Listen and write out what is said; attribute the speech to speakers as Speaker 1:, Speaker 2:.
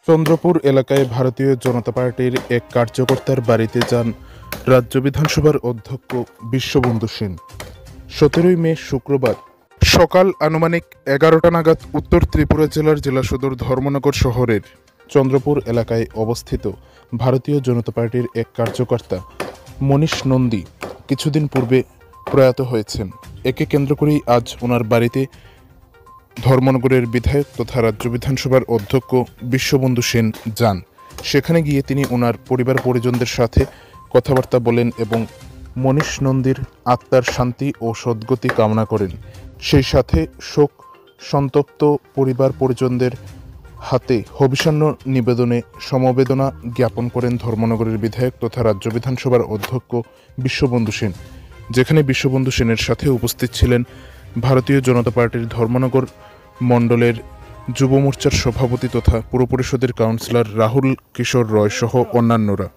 Speaker 1: চন্দ্রপুর এলাকায় ভারতীয় জনতা পার্টির এক কার্যকর্তার বাড়িতে যান রাজ্য বিধানসভার অধ্যক্ষ বিশ্ববন্ধু সেন। 17 মে শুক্রবার সকাল আনুমানিক 11টা নাগাদ উত্তর ত্রিপুরা জেলার জেলা সদর ধর্মনগর শহরের চন্দ্রপুর এলাকায় অবস্থিত ভারতীয় জনতা পার্টির এক কার্যকর্তা মনীষ নন্দী কিছুদিন পূর্বে প্রয়াত হয়েছেন। একে কেন্দ্র করেই আজ ওনার বাড়িতে ধর্মনগরের বিধায়ক তথা রাজ্য বিধানসভার অধ্যক্ষ বিশ্ববন্ধু সেন যান। সেখানে গিয়ে তিনি ওনার পরিবার পরিজনদের সাথে কথাবার্তা বলেন এবং মনীষ নন্দীর আত্মার শান্তি ও সদ্গতি কামনা করেন। সেই সাথে শোক সন্তপ্ত পরিবার পরিজনদের হাতে হবিষান্ন নিবেদনে সমবেদনা জ্ঞাপন করেন ধর্মনগরের বিধায়ক তথা রাজ্য বিধানসভার অধ্যক্ষ বিশ্ববন্ধু সেন। যেখানে বিশ্ববন্ধু সেনের সাথে উপস্থিত ছিলেন ভারতীয় জনতা পার্টির ধর্মনগর মণ্ডলের যুব মোর্চার সভাপতি তথা পুর পরিষদের কাউন্সিলর রাহুল কিশোর রয় সহ অন্যান্যরা।